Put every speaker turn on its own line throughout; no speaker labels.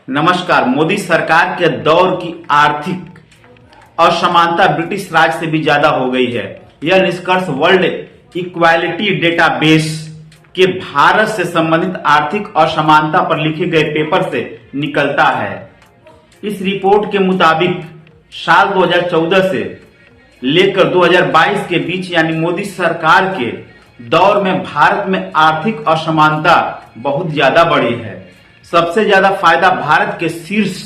नमस्कार। मोदी सरकार के दौर की आर्थिक असमानता ब्रिटिश राज से भी ज्यादा हो गई है। यह निष्कर्ष वर्ल्ड इक्वालिटी डेटाबेस के भारत से संबंधित आर्थिक असमानता पर लिखे गए पेपर से निकलता है। इस रिपोर्ट के मुताबिक साल 2014 से लेकर 2022 के बीच यानी मोदी सरकार के दौर में भारत में आर्थिक असमानता बहुत ज्यादा बढ़ी है। सबसे ज्यादा फायदा भारत के शीर्ष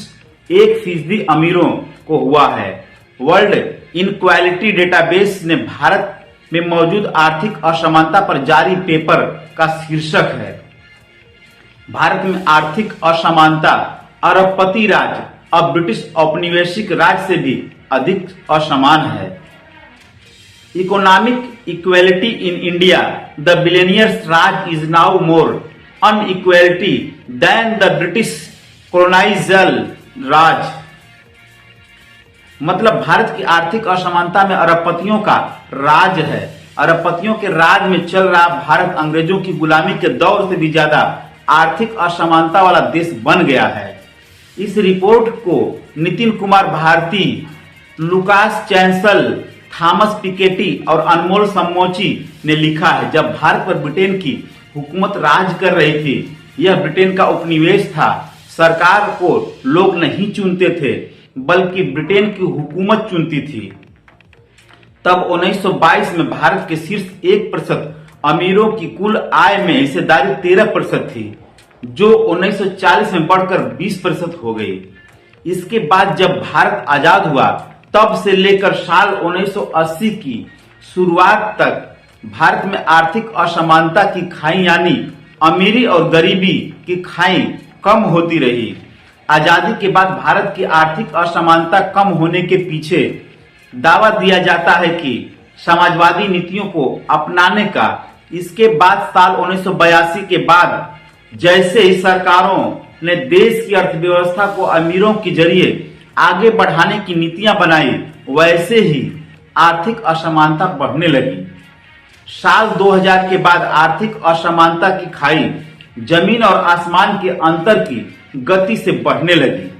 1% अमीरों को हुआ है। वर्ल्ड इनक्वालिटी डेटाबेस ने भारत में मौजूद आर्थिक असमानता पर जारी पेपर का शीर्षक है, भारत में आर्थिक असमानता अरबपति राज्य अब ब्रिटिश औपनिवेशिक राज से भी अधिक असमान है। Economic equality in India, the billionaires Raj is now more inequality than the British colonial Raj. मतलब भारत की आर्थिक असमानता में अरबपतियों का राज है। अरबपतियों के राज में चल रहा भारत अंग्रेजों की गुलामी के दौर से भी ज्यादा आर्थिक असमानता वाला देश बन गया है। इस रिपोर्ट को Nitin Kumar Bharti, Lucas Chancel, Thomas Piketty और अनमोल समोची ने लिखा है। जब भारत पर ब्रिटेन की हुकूमत राज कर रही थी, यह ब्रिटेन का उपनिवेश था। सरकार को लोग नहीं चुनते थे बल्कि ब्रिटेन की हुकूमत चुनती थी। तब 1922 में भारत के शीर्ष 1% अमीरों की कुल आय में हिस्सेदारी 13% थी, जो 1940 में बढ़कर 20% हो गई। इसके बाद जब भारत आजाद हुआ तब से लेकर साल 1980 की शुरुआत तक भारत में आर्थिक असमानता की खाई यानी अमीरी और गरीबी की खाई कम होती रही। आजादी के बाद भारत की आर्थिक असमानता कम होने के पीछे दावा दिया जाता है कि समाजवादी नीतियों को अपनाने का। इसके बाद साल 1982 के बाद जैसे ही सरकारों ने देश की अर्थव्यवस्था को अमीरों के जरिए आगे बढ़ाने की नीतियां बनाई, वैसे ही आर्थिक असमानता बढ़ने लगी। साल 2000 के बाद आर्थिक असमानता की खाई जमीन और आसमान के अंतर की गति से बढ़ने लगी।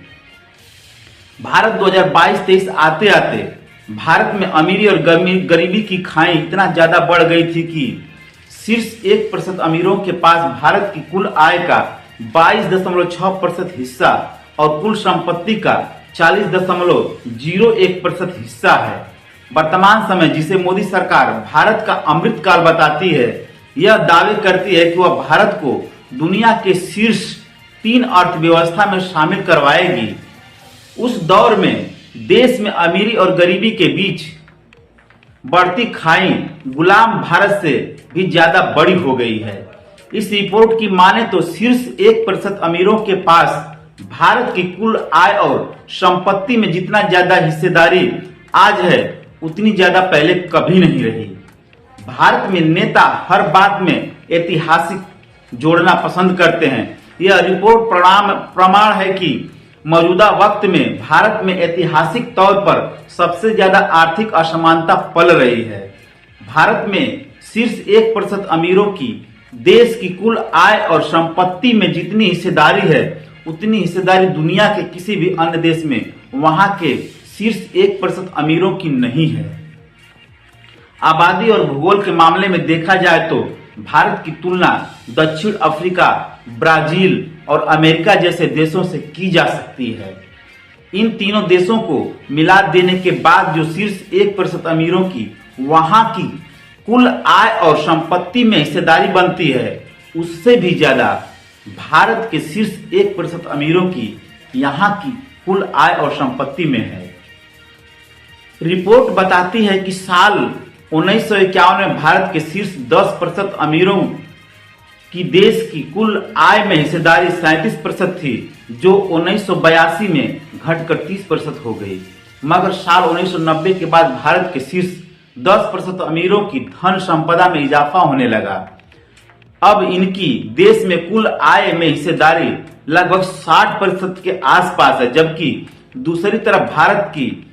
भारत 2022-23 आते आते भारत में अमीरी और गरीबी की खाई इतना ज्यादा बढ़ गई थी कि शीर्ष 1% अमीरों के पास भारत की कुल आय का 22.6% हिस्सा और कुल संपत्ति का 40.01% हिस्सा है। वर्तमान समय जिसे मोदी सरकार भारत का अमृतकाल बताती है, यह दावे करती है कि वह भारत को दुनिया के शीर्ष 3 अर्थव्यवस्था में शामिल करवाएगी। उस दौर में देश में अमीरी और गरीबी के बीच बढ़ती खाई गुलाम भारत से भी ज्यादा बड़ी हो गई है। इस रिपोर्ट की माने तो शीर्ष 1% अमीरों के पास भारत की कुल आय और संपत्ति में जितना ज्यादा हिस्सेदारी आज है, उतनी ज्यादा पहले कभी नहीं रही। भारत में नेता हर बात में ऐतिहासिक जोड़ना पसंद करते हैं। यह रिपोर्ट प्रमाण है कि मौजूदा वक्त में भारत में ऐतिहासिक तौर पर सबसे ज्यादा आर्थिक असमानता पल रही है। भारत में शीर्ष 1% अमीरों की देश की कुल आय और संपत्ति में जितनी हिस्सेदारी है, उतनी हिस्सेदारी दुनिया के किसी भी अन्य देश में वहां के शीर्ष 1% अमीरों की नहीं है। आबादी और भूगोल के मामले में देखा जाए तो भारत की तुलना दक्षिण अफ्रीका, ब्राजील और अमेरिका जैसे देशों से की जा सकती है। इन तीनों देशों को मिला देने के बाद जो शीर्ष 1% अमीरों की वहां की कुल आय और संपत्ति में हिस्सेदारी बनती है, उससे भी ज्यादा भारत के शीर्ष 1% अमीरों की यहाँ की कुल आय और संपत्ति में है। रिपोर्ट बताती है कि साल 1951 में भारत के शीर्ष 10% अमीरों की देश की कुल आय में हिस्सेदारी 37% थी, जो 1982 में घटकर 30% हो गई। मगर साल 1990 के बाद भारत के शीर्ष 10% अमीरों की धन संपदा में इजाफा होने लगा। अब इनकी देश में कुल आय में हिस्सेदारी लगभग 60% के आसपास है, जबकि दूसरी तरफ भारत की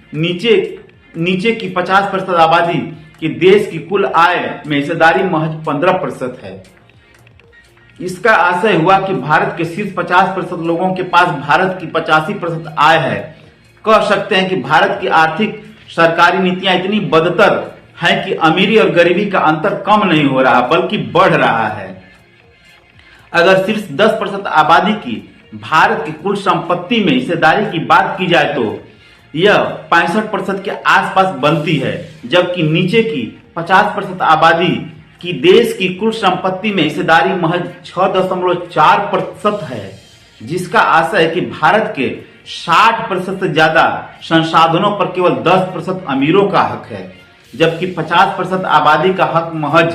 नीचे की 50% आबादी की देश की कुल आय में हिस्सेदारी महज 15% है। इसका आशय हुआ कि भारत के शीर्ष 50% लोगों के पास भारत की 85% आय है। कह सकते हैं कि भारत की आर्थिक सरकारी नीतियां इतनी बदतर हैं कि अमीरी और गरीबी का अंतर कम नहीं हो रहा बल्कि बढ़ रहा है। अगर शीर्ष 10% आबादी की भारत की कुल संपत्ति में हिस्सेदारी की बात की जाए तो यह 65% के आसपास बनती है, जबकि नीचे की 50% आबादी की देश की कुल संपत्ति में हिस्सेदारी महज 6.4% है, जिसका आशय है कि भारत के 60% से ज्यादा संसाधनों पर केवल 10% अमीरों का हक है, जबकि 50% आबादी का हक महज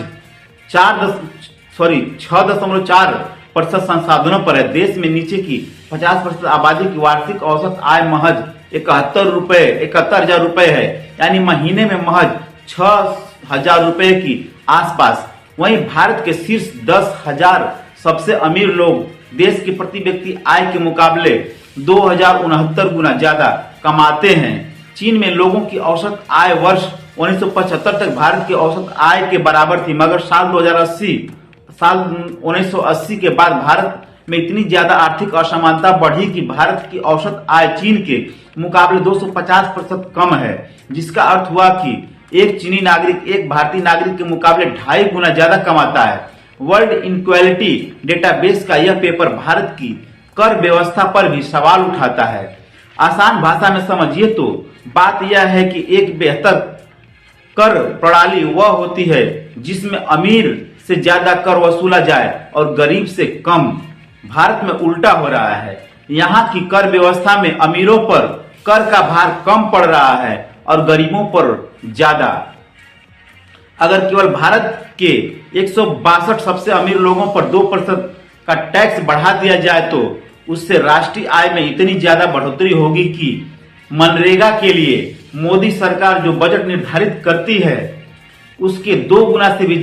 6.4% संसाधनों पर है। देश में नीचे की 50% आबादी की वार्षिक औसत आय महज 71,000 रुपए है, यानी महीने में महज 6,000 रुपए की आसपास। वहीं भारत के शीर्ष 10,000 सबसे अमीर लोग देश की प्रति व्यक्ति आय के मुकाबले 2069 गुना ज्यादा कमाते हैं। चीन में लोगों की औसत आय वर्ष 1975 तक भारत की औसत आय के बराबर थी, मगर साल 1980 के बाद भारत में इतनी ज्यादा आर्थिक असमानता बढ़ी कि भारत की औसत आय चीन के मुकाबले 250% कम है, जिसका अर्थ हुआ कि एक चीनी नागरिक एक भारतीय नागरिक के मुकाबले 2.5 गुना ज्यादा कमाता है। वर्ल्ड इनक्वालिटी डेटाबेस का यह पेपर भारत की कर व्यवस्था पर भी सवाल उठाता है। आसान भाषा में समझिए तो बात यह है कि एक बेहतर कर प्रणाली वह होती है जिसमें अमीर से ज्यादा कर वसूला जाए और गरीब से कम। भारत में उल्टा हो रहा है। यहाँ की कर व्यवस्था में अमीरों पर कर का भार कम पड़ रहा है और गरीबों पर ज्यादा। अगर केवल भारत के 162 सबसे अमीर लोगों पर 2% का टैक्स बढ़ा दिया जाए तो उससे राष्ट्रीय आय में इतनी ज्यादा बढ़ोतरी होगी कि मनरेगा के लिए मोदी सरकार जो बजट निर्धारित करती है उसके 2 गुना से भी